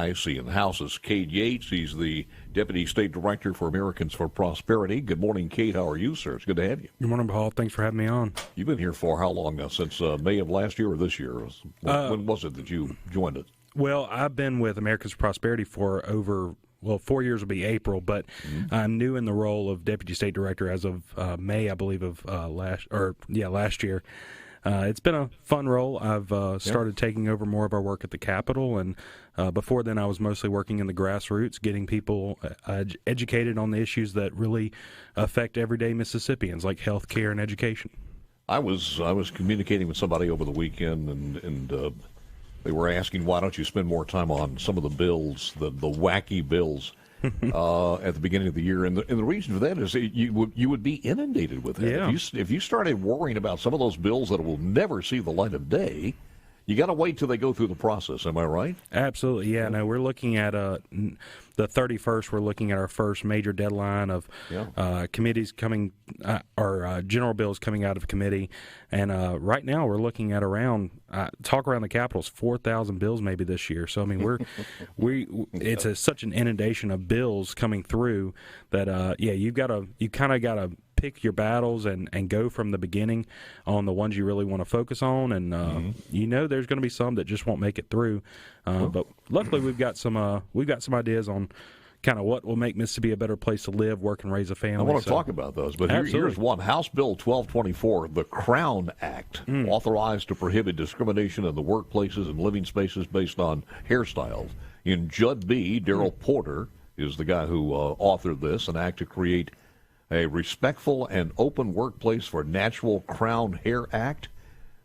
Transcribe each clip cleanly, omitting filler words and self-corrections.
I see in the House is Cade Yates. He's the Deputy State Director for Americans for Prosperity. Good morning, Cade. How are you, sir? It's good to have you. Good morning, Paul. Thanks for having me on. You've been here for how long now? Since May of last year or this year? When was it that you joined it? Well, I've been with Americans for Prosperity for over 4 years will be April, but I'm new in the role of Deputy State Director as of May, I believe, of last year. It's been a fun role. I've started taking over more of our work at the Capitol, and before then I was mostly working in the grassroots, getting people educated on the issues that really affect everyday Mississippians, like health care and education. I was communicating with somebody over the weekend, and they were asking, why don't you spend more time on some of the bills, the wacky bills, at the beginning of the year, and the reason for that is you would be inundated with it. Yeah. If you started worrying about some of those bills that will never see the light of day, you got to wait till they go through the process. Am I right? Absolutely. Yeah. No, we're looking at the 31st. We're looking at our first major deadline of committees coming, or general bills coming out of committee, and right now we're looking at around talk around the Capitol's 4,000 bills maybe this year. So I mean it's such an inundation of bills coming through that you kind of got to pick your battles and go from the beginning on the ones you really want to focus on, and there's going to be some that just won't make it through. But luckily we've got some ideas on kind of what will make Mississippi a better place to live, work, and raise a family. I want to talk about those, but here's one. House Bill 1224, the Crown Act, authorized to prohibit discrimination in the workplaces and living spaces based on hairstyles. In Judd B., Darrell Porter is the guy who authored this, an act to create a respectful and open workplace for natural crown hair act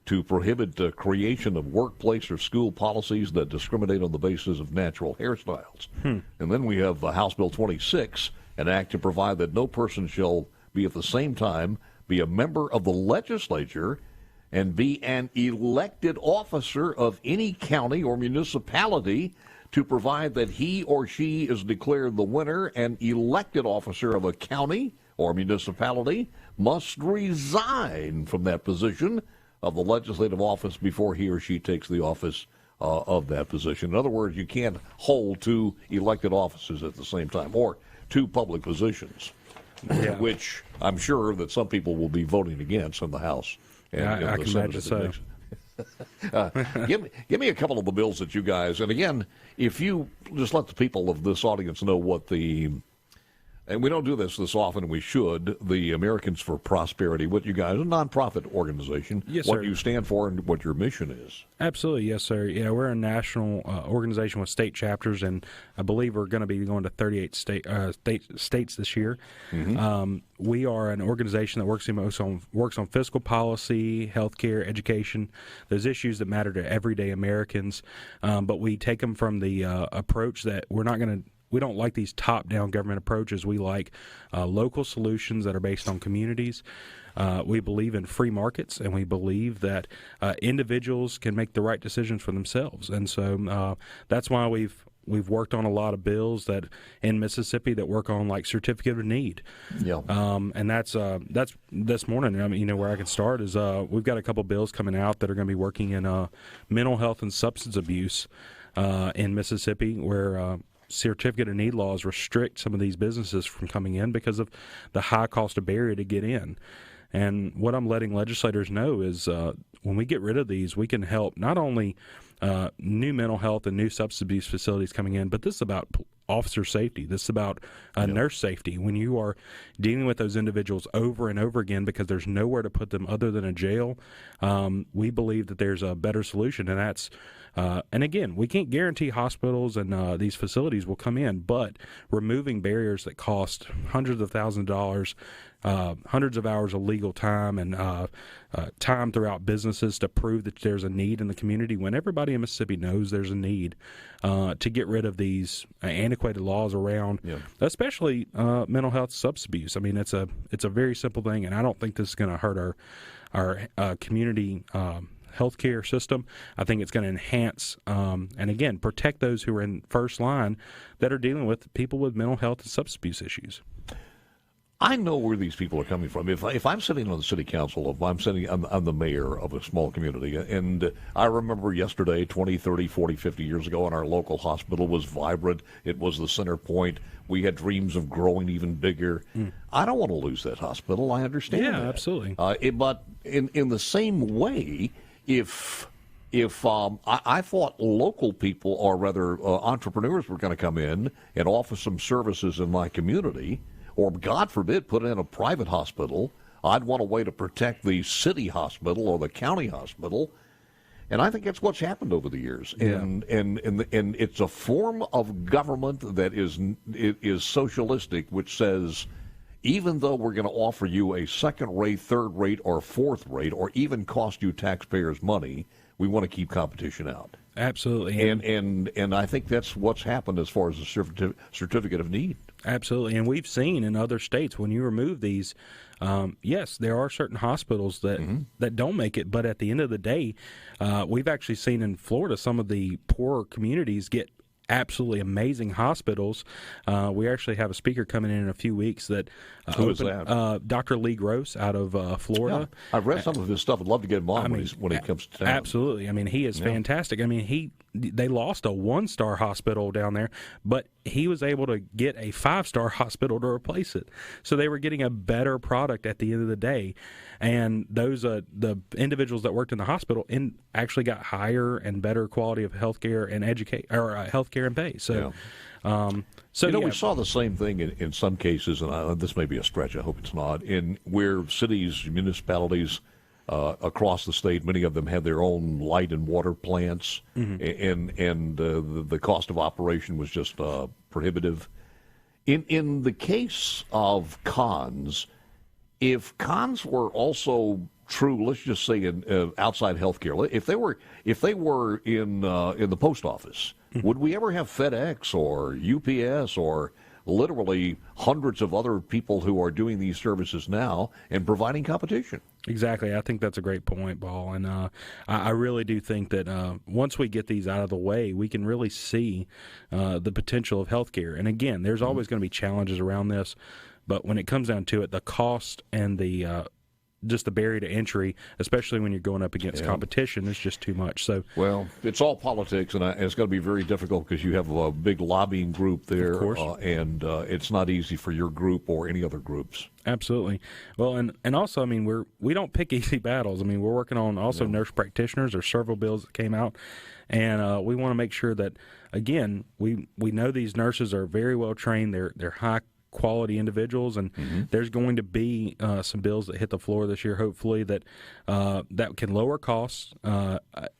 to prohibit the creation of workplace or school policies that discriminate on the basis of natural hairstyles. And then we have House Bill 26, an act to provide that no person shall be at the same time be a member of the legislature and be an elected officer of any county or municipality, to provide that he or she is declared the winner and elected officer of a county or municipality must resign from that position of the legislative office before he or she takes the office of that position. In other words, you can't hold two elected offices at the same time, or two public positions, which I'm sure that some people will be voting against in the House. And I can imagine so. Give me a couple of the bills that you guys, and again, if you just let the people of this audience know what and we don't do this often, we should, the Americans for Prosperity, what you guys, a nonprofit organization, yes, what sir. you stand for and what your mission is. Absolutely, yes, sir. Yeah, we're a national organization with state chapters, and I believe we're going to be going to 38 states this year. We are an organization that works on fiscal policy, healthcare, education, those issues that matter to everyday Americans. But we take them from the approach that we don't like these top-down government approaches. We like local solutions that are based on communities. We believe in free markets, and we believe that individuals can make the right decisions for themselves. And so that's why we've worked on a lot of bills that in Mississippi that work on like certificate of need. Yeah. And that's this morning. I mean, where I can start is we've got a couple bills coming out that are going to be working in mental health and substance abuse in Mississippi, where certificate of need laws restrict some of these businesses from coming in because of the high cost of barrier to get in. And what I'm letting legislators know is when we get rid of these, we can help not only new mental health and new substance abuse facilities coming in, but this is about officer safety. This is about nurse safety. When you are dealing with those individuals over and over again because there's nowhere to put them other than a jail, we believe that there's a better solution, and that's and again, we can't guarantee hospitals and these facilities will come in, but removing barriers that cost hundreds of thousands of dollars, hundreds of hours of legal time, and time throughout businesses to prove that there's a need in the community, when everybody in Mississippi knows there's a need to get rid of these antiquated laws around, especially mental health substance abuse. I mean, it's a very simple thing, and I don't think this is going to hurt our community healthcare system. I think it's going to enhance and again protect those who are in first line that are dealing with people with mental health and substance abuse issues. I know where these people are coming from. If I'm sitting on the city council, I'm the mayor of a small community, and I remember yesterday, 20, 30, 40, 50 years ago, and our local hospital was vibrant. It was the center point. We had dreams of growing even bigger. I don't want to lose that hospital. I understand that. Absolutely. But in the same way, if I thought local people, or rather entrepreneurs, were going to come in and offer some services in my community, or, God forbid, put in a private hospital, I'd want a way to protect the city hospital or the county hospital. And I think that's what's happened over the years. Yeah. And it's a form of government that is socialistic, which says, even though we're going to offer you a second-rate, third-rate, or fourth-rate, or even cost you taxpayers money, we want to keep competition out. Absolutely. And I think that's what's happened as far as the certificate of need. Absolutely. And we've seen in other states, when you remove these, yes, there are certain hospitals that don't make it. But at the end of the day, we've actually seen in Florida some of the poorer communities get absolutely amazing hospitals. We actually have a speaker coming in a few weeks that Who is that? Dr. Lee Gross out of Florida. Yeah, I've read some of his stuff. I'd love to get him on when he comes to town. Absolutely. I mean, he is fantastic. I mean, they lost a 1-star hospital down there, but he was able to get a 5-star hospital to replace it. So they were getting a better product at the end of the day. And those the individuals that worked in the hospital actually got higher and better quality of healthcare and healthcare and pay. So, we saw the same thing in some cases, and this may be a stretch. I hope it's not. In where cities, municipalities across the state, many of them had their own light and water plants, and the cost of operation was just prohibitive. In the case of cons. If cons were also true, let's just say in outside healthcare, if they were in the post office, would we ever have FedEx or UPS or literally hundreds of other people who are doing these services now and providing competition? Exactly. I think that's a great point, Paul. And I really do think that once we get these out of the way, we can really see the potential of healthcare. And again, there's always going to be challenges around this. But when it comes down to it, the cost and the just the barrier to entry, especially when you're going up against competition, is just too much. So, well, it's all politics, and it's going to be very difficult because you have a big lobbying group there, of course. And it's not easy for your group or any other groups. Absolutely. Well, and also, I mean, we don't pick easy battles. I mean, we're working on also nurse practitioners. There's several bills that came out, and we want to make sure that, again, we know these nurses are very well trained. They're high quality individuals, and there's going to be some bills that hit the floor this year, hopefully, that can lower costs,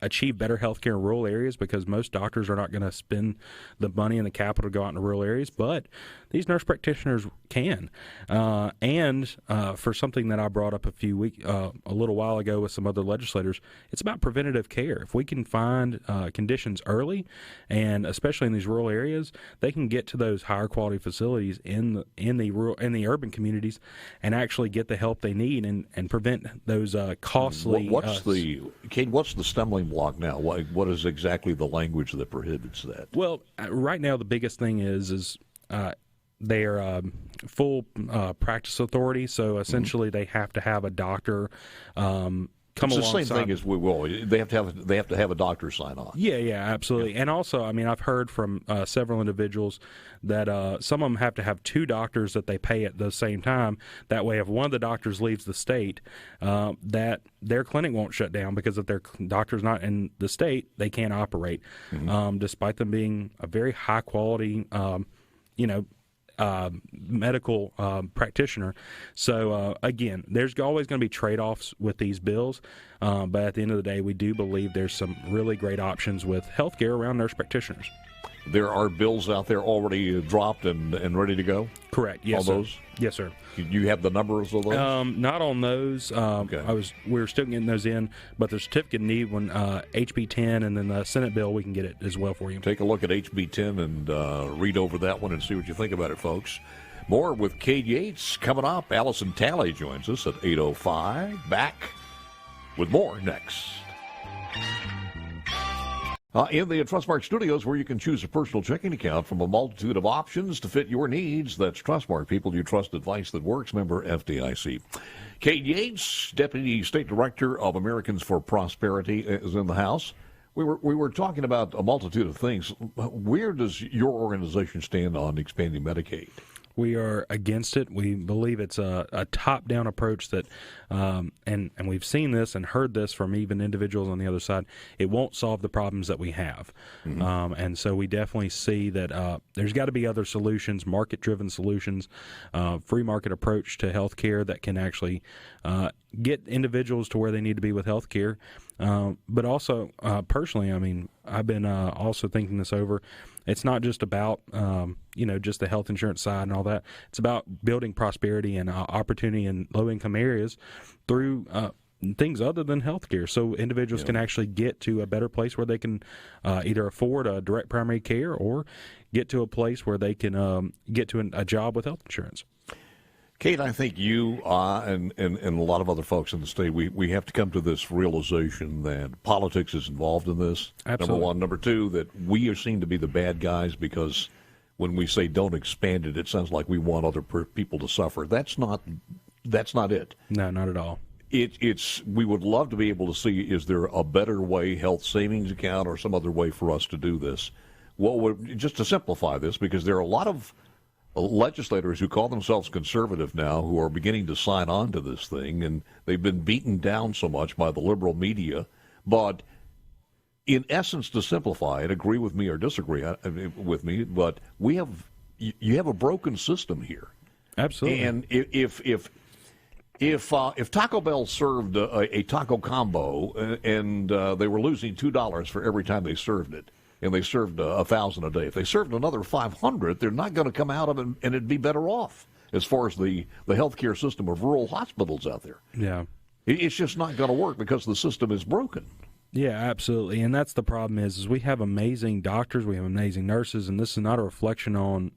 achieve better health care in rural areas, because most doctors are not going to spend the money and the capital to go out into rural areas, but these nurse practitioners can. And for something that I brought up a little while ago with some other legislators, it's about preventative care. If we can find conditions early, and especially in these rural areas, they can get to those higher quality facilities in the urban communities and actually get the help they need and prevent those costly. Cade, what's the stumbling block now? What is exactly the language that prohibits that? Well, right now the biggest thing is they're full practice authority, so essentially they have to have a doctor come alongside. It's the same thing as they have to have a doctor sign on. Yeah, absolutely. Yeah. And also, I mean, I've heard from several individuals that some of them have to have 2 doctors that they pay at the same time. That way, if one of the doctors leaves the state, that their clinic won't shut down, because if their doctor's not in the state, they can't operate, despite them being a very high quality, medical practitioner. So again, there's always going to be trade-offs with these bills, but at the end of the day, we do believe there's some really great options with healthcare around nurse practitioners. There are bills out there already dropped and ready to go? Correct. Yes, all those? Yes, sir. You have the numbers of those? Not on those. Okay. We're still getting those in, but the certificate need, when HB 10 and then the Senate bill, we can get it as well for you. Take a look at HB 10 and read over that one and see what you think about it, folks. More with Cade Yates coming up. Allison Talley joins us at 8:05. Back with more next. In the Trustmark studios, where you can choose a personal checking account from a multitude of options to fit your needs. That's Trustmark, people you trust, advice that works. Member FDIC. Cade Yates, Deputy State Director of Americans for Prosperity, is in the house. We were talking about a multitude of things. Where does your organization stand on expanding Medicaid? We are against it. We believe it's a top-down approach that, and we've seen this and heard this from even individuals on the other side, it won't solve the problems that we have. Mm-hmm. And so we definitely see that there's got to be other solutions, market-driven solutions, free market approach to health care that can actually get individuals to where they need to be with health care. But also, personally, I mean, I've been also thinking this over. It's not just about, just the health insurance side and all that. It's about building prosperity and opportunity in low-income areas through things other than health care, so individuals can actually get to a better place where they can either afford a direct primary care or get to a place where they can get to a job with health insurance. Cade, I think you and a lot of other folks in the state, we have to come to this realization that politics is involved in this. Absolutely. Number one. Number two, that we are seen to be the bad guys because when we say don't expand it, it sounds like we want other people to suffer. That's not it. No, not at all. We would love to be able to see, is there a better way, health savings account or some other way for us to do this? Well, just to simplify this, because there are a lot of legislators who call themselves conservative now who are beginning to sign on to this thing, and they've been beaten down so much by the liberal media. But in essence, to simplify it, agree with me or disagree with me, but you have a broken system here. Absolutely. And if Taco Bell served a taco combo and they were losing $2 for every time they served it, and they served 1,000 a day. If they served another 500, they're not going to come out of it, and it'd be better off as far as the healthcare system of rural hospitals out there. Yeah. It's just not going to work because the system is broken. Yeah, absolutely. And that's the problem is we have amazing doctors, we have amazing nurses, and this is not a reflection on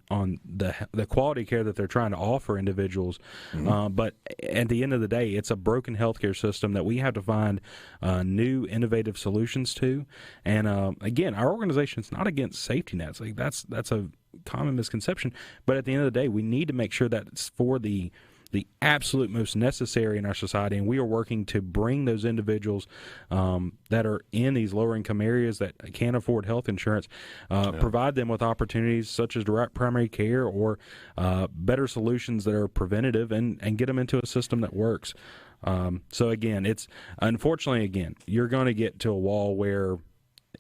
the quality care that they're trying to offer individuals. Mm-hmm. But at the end of the day, it's a broken healthcare system that we have to find new, innovative solutions to. And again, our organization's not against safety nets. Like that's a common misconception. But at the end of the day, we need to make sure that it's for the absolute most necessary in our society, and we are working to bring those individuals that are in these lower income areas that can't afford health insurance, provide them with opportunities such as direct primary care or better solutions that are preventative and get them into a system that works. So again, unfortunately, you're going to get to a wall where,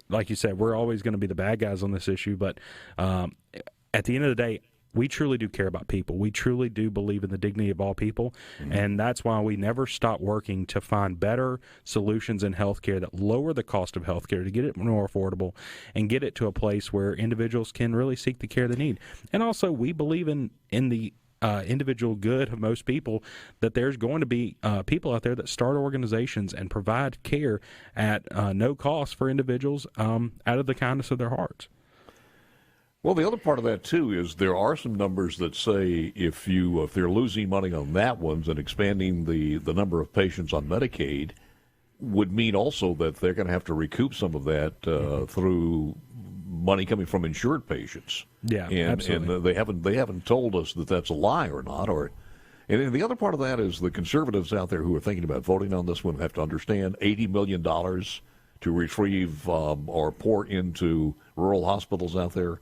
like you said, we're always going to be the bad guys on this issue, but at the end of the day, we truly do care about people. We truly do believe in the dignity of all people, and that's why we never stop working to find better solutions in healthcare that lower the cost of healthcare to get it more affordable and get it to a place where individuals can really seek the care they need. And also, we believe in the individual good of most people, that there's going to be people out there that start organizations and provide care at no cost for individuals out of the kindness of their hearts. Well, the other part of that, too, is there are some numbers that say if they're losing money on that one, and expanding the number of patients on Medicaid would mean also that they're going to have to recoup some of that through money coming from insured patients. Yeah, absolutely. And they haven't told us that that's a lie or not. And the other part of that is the conservatives out there who are thinking about voting on this one have to understand $80 million to retrieve or pour into rural hospitals out there.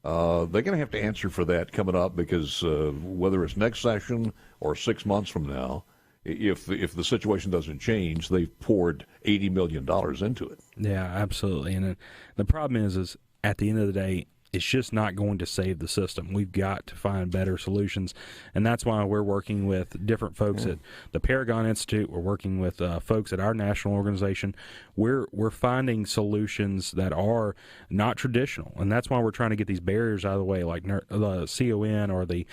They're going to have to answer for that coming up, because whether it's next session or 6 months from now, if the situation doesn't change, they've poured $80 million into it. Yeah, absolutely. And the problem is at the end of the day, it's just not going to save the system. We've got to find better solutions, and that's why we're working with different folks at the Paragon Institute. We're working with folks at our national organization. We're finding solutions that are not traditional, and that's why we're trying to get these barriers out of the way, like the CON or the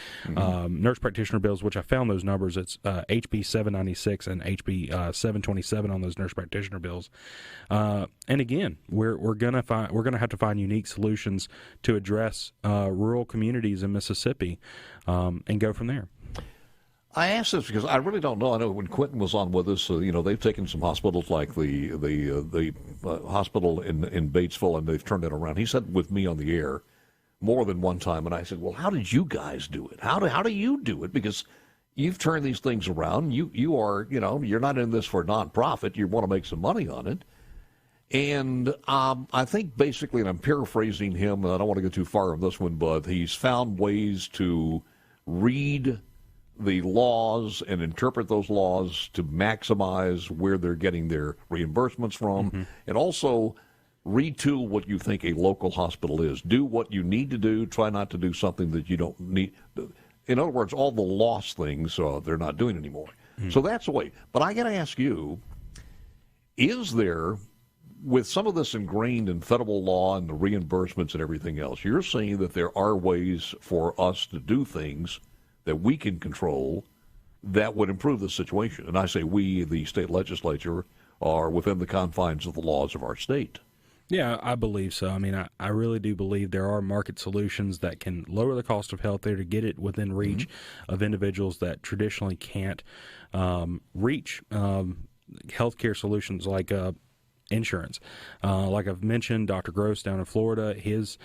nurse practitioner bills, which I found those numbers. It's HB 796 and HB 727 on those nurse practitioner bills. And again, we're gonna have to find unique solutions to address rural communities in Mississippi, and go from there. I ask this because I really don't know. I know when Quentin was on with us, they've taken some hospitals like the hospital in Batesville, and they've turned it around. He said with me on the air more than one time, and I said, well, how did you guys do it? How do you do it? Because you've turned these things around. You are, you're not in this for nonprofit. You want to make some money on it. And I think basically, and I'm paraphrasing him, and I don't want to go too far on this one, but he's found ways to read the laws and interpret those laws to maximize where they're getting their reimbursements from, and also retool what you think a local hospital is. Do what you need to do. Try not to do something that you don't need. In other words, all the lost things they're not doing anymore. So that's the way. But I got to ask you, is there, with some of this ingrained in federal law and the reimbursements and everything else, you're saying that there are ways for us to do things that we can control that would improve the situation? And I say we, the state legislature, are within the confines of the laws of our state. Yeah, I believe so. I mean, I really do believe there are market solutions that can lower the cost of health care to get it within reach of individuals that traditionally can't reach healthcare solutions like insurance. Like I've mentioned, Dr. Gross down in Florida, his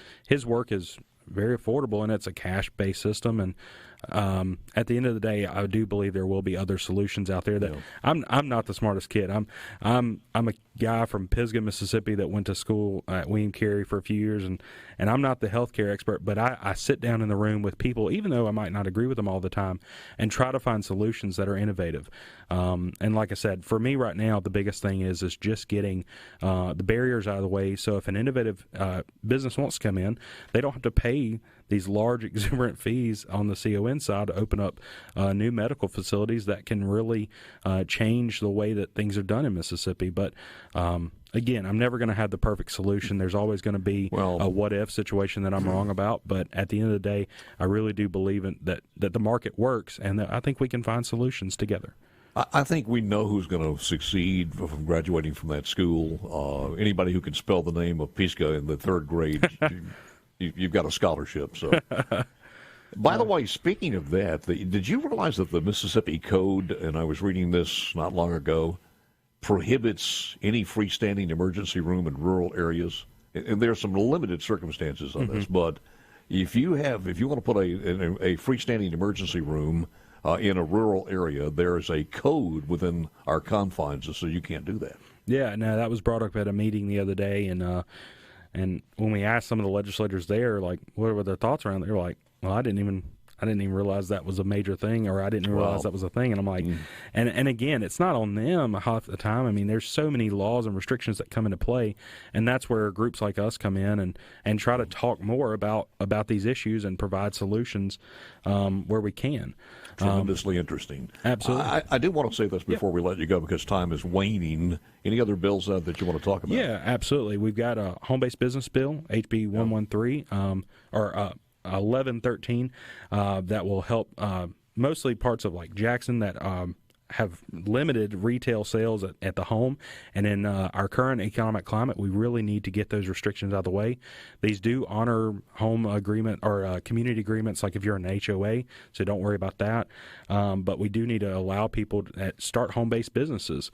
work is very affordable, and it's a cash-based system. And at the end of the day, I do believe there will be other solutions out there. That I'm not the smartest kid. I'm a guy from Pisgah, Mississippi, that went to school at William Carey for a few years, and I'm not the healthcare expert, but I sit down in the room with people, even though I might not agree with them all the time, and try to find solutions that are innovative. And like I said, for me right now, the biggest thing is just getting the barriers out of the way. So if an innovative business wants to come in, they don't have to pay these large exuberant fees on the CON side to open up new medical facilities that can really change the way that things are done in Mississippi. But again, I'm never going to have the perfect solution. There's always going to be a what-if situation that I'm wrong about. But at the end of the day, I really do believe that the market works, and that I think we can find solutions together. I think we know who's going to succeed from graduating from that school. Anybody who can spell the name of Pisgah in the third grade, you've got a scholarship. So, by the way, speaking of that, did you realize that the Mississippi Code, and I was reading this not long ago, prohibits any freestanding emergency room in rural areas? And there are some limited circumstances on this, but if you want to put a freestanding emergency room in a rural area, there is a code within our confines, so you can't do that. Yeah, no, that was brought up at a meeting the other day, and when we asked some of the legislators there, like, what were their thoughts around it, they were like, well, I didn't even realize that was a major thing, or I didn't realize that was a thing. And I'm like, and again, it's not on them half the time. I mean, there's so many laws and restrictions that come into play, and that's where groups like us come in and try to talk more about these issues and provide solutions where we can. Tremendously interesting. Absolutely. I do want to say this before we let you go, because time is waning. Any other bills that you want to talk about? Yeah, absolutely. We've got a home-based business bill, HB 113, or 1113, that will help mostly parts of like Jackson that have limited retail sales at the home. And in our current economic climate, we really need to get those restrictions out of the way. These do honor home agreement or community agreements, like if you're an HOA, so don't worry about that. But we do need to allow people to start home-based businesses.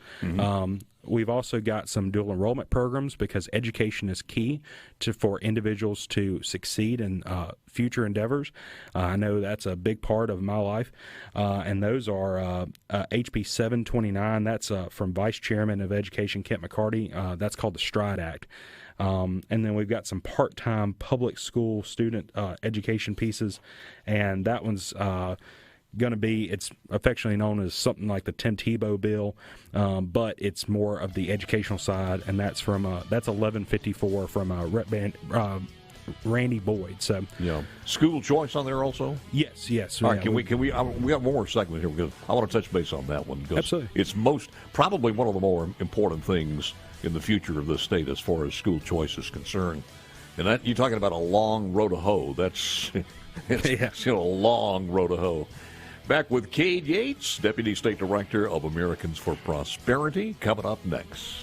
We've also got some dual enrollment programs, because education is key for individuals to succeed in future endeavors. I know that's a big part of my life, and those are HB 729. That's from Vice Chairman of Education Kent McCarty. That's called the STRIDE Act. And then we've got some part-time public school student education pieces, and that one's going to be, it's affectionately known as something like the Tim Tebow bill, but it's more of the educational side, and that's from that's 1154 from Rep Randy Boyd. So school choice on there also. Yes. All right, can we we got one more segment here, because I want to touch base on that one, because absolutely, it's probably one of the more important things in the future of this state as far as school choice is concerned. And that, you're talking about a long road to hoe. That's it's a long road to hoe. Back with Cade Yates, Deputy State Director of Americans for Prosperity, coming up next.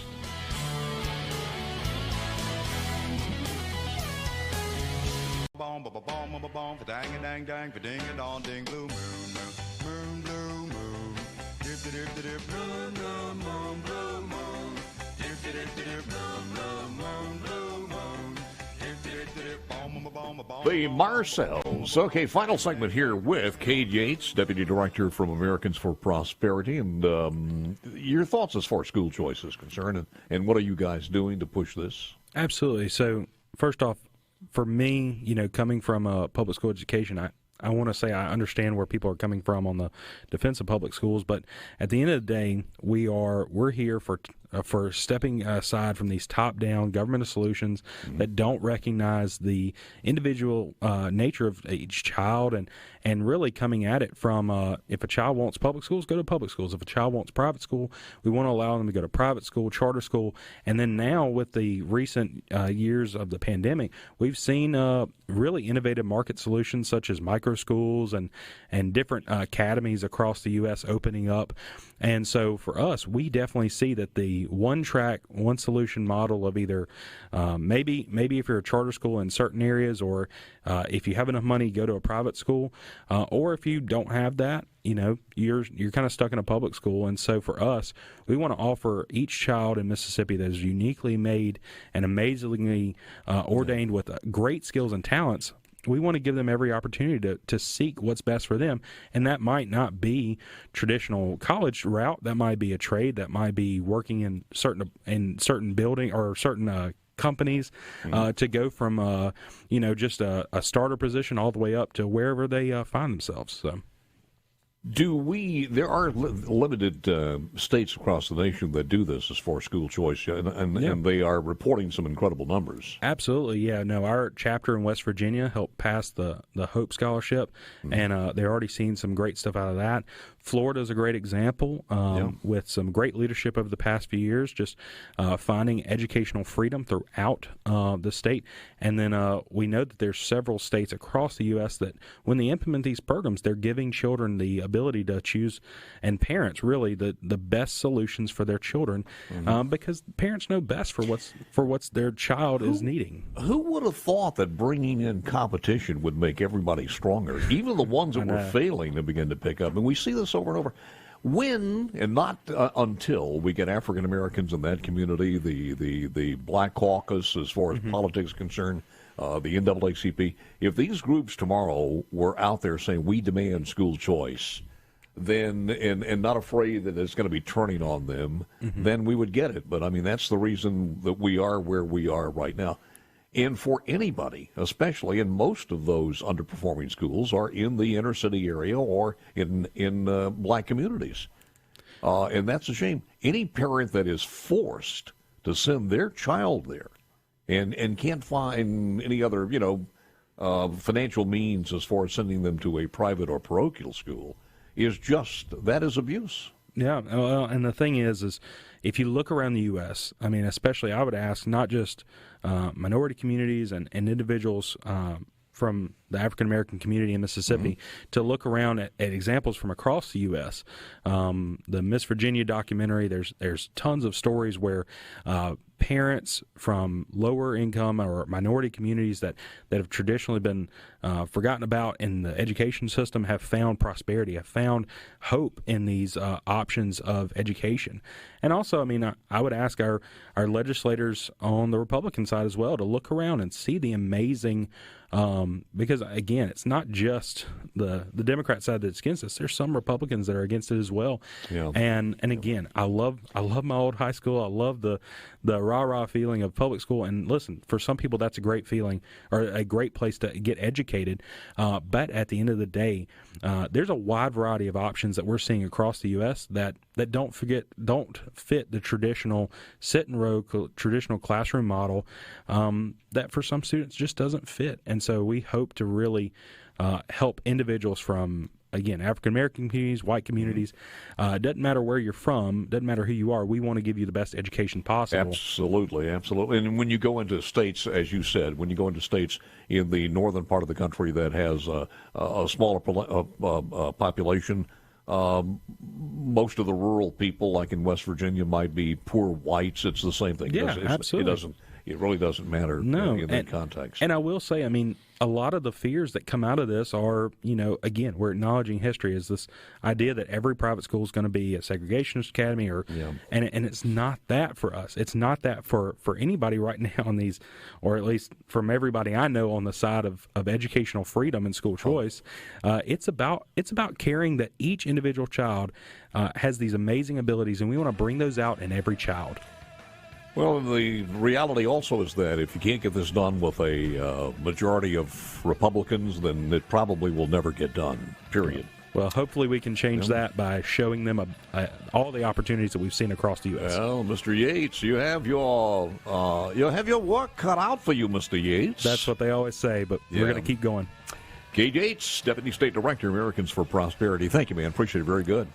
The Marcells. Okay, final segment here with Cade Yates, Deputy Director from Americans for Prosperity. And your thoughts as far as school choice is concerned, and what are you guys doing to push this? Absolutely. So, first off, for me, coming from a public school education, I want to say I understand where people are coming from on the defense of public schools, but at the end of the day, we're here for stepping aside from these top-down government solutions that don't recognize the individual nature of each child, and really coming at it from if a child wants public schools, go to public schools. If a child wants private school, we want to allow them to go to private school, charter school, and then now with the recent years of the pandemic, we've seen really innovative market solutions such as micro schools and different academies across the U.S. opening up. And so for us, we definitely see that the one-track, one-solution model of either maybe if you're a charter school in certain areas, or if you have enough money, go to a private school, or if you don't have that, you're kind of stuck in a public school. And so for us, we want to offer each child in Mississippi that is uniquely made and amazingly ordained with great skills and talents. We want to give them every opportunity to seek what's best for them, and that might not be traditional college route. That might be a trade. That might be working in certain building or certain companies, to go from just a starter position all the way up to wherever they find themselves. So. There are limited states across the nation that do this as far as school choice, and they are reporting some incredible numbers. Absolutely, yeah. No, our chapter in West Virginia helped pass the Hope Scholarship, and they're already seeing some great stuff out of that. Florida is a great example with some great leadership over the past few years, just finding educational freedom throughout the state. And then we know that there's several states across the U.S. that when they implement these programs, they're giving children the ability to choose, and parents really, the best solutions for their children, because parents know best for what's their child is needing. Who would have thought that bringing in competition would make everybody stronger, even the ones that were failing to begin to pick up? And we see this over and over. When, and not until, we get African Americans in that community, the Black Caucus as far as politics is concerned, the NAACP, if these groups tomorrow were out there saying we demand school choice, then and not afraid that it's going to be turning on them, then we would get it. But I mean, that's the reason that we are where we are right now. And for anybody, especially, and most of those underperforming schools are in the inner city area or in black communities. And that's a shame. Any parent that is forced to send their child there and can't find any other, financial means as far as sending them to a private or parochial school that is abuse. Yeah, well, and the thing is if you look around the U.S., I mean, especially I would ask not just minority communities and individuals from the African American community in Mississippi to look around at examples from across the U.S. The Miss Virginia documentary, there's tons of stories where parents from lower income or minority communities that have traditionally been forgotten about in the education system have found prosperity, have found hope in these options of education. And also, I mean, I would ask our legislators on the Republican side as well to look around and see the amazing, because again, it's not just the Democrat side that's against us. There's some Republicans that are against it as well. Yeah. And again, I love my old high school. I love the rah-rah feeling of public school. And listen, for some people, that's a great feeling or a great place to get educated. But at the end of the day, there's a wide variety of options that we're seeing across the U.S. that don't fit the traditional sit-and-row, traditional classroom model that for some students just doesn't fit. And so we hope to really help individuals from, again, African-American communities, white communities. Doesn't matter where you're from, doesn't matter who you are. We want to give you the best education possible. Absolutely, absolutely. And when you go into states, as you said, when you go into states in the northern part of the country that has a smaller population, most of the rural people, like in West Virginia, might be poor whites. It's the same thing. Yeah, absolutely. It really doesn't matter in that context. And I will say, I mean, a lot of the fears that come out of this are, again, we're acknowledging history is this idea that every private school is going to be a segregationist academy, and it's not that for us. It's not that for anybody right now on these, or at least from everybody I know on the side of educational freedom and school choice. It's about caring that each individual child has these amazing abilities, and we want to bring those out in every child. Well, the reality also is that if you can't get this done with a majority of Republicans, then it probably will never get done, period. Well, hopefully we can change that by showing them all the opportunities that we've seen across the U.S. Well, Mr. Yates, you have your work cut out for you, Mr. Yates. That's what they always say, but we're going to keep going. Cade Yates, Deputy State Director, Americans for Prosperity. Thank you, man. Appreciate it. Very good.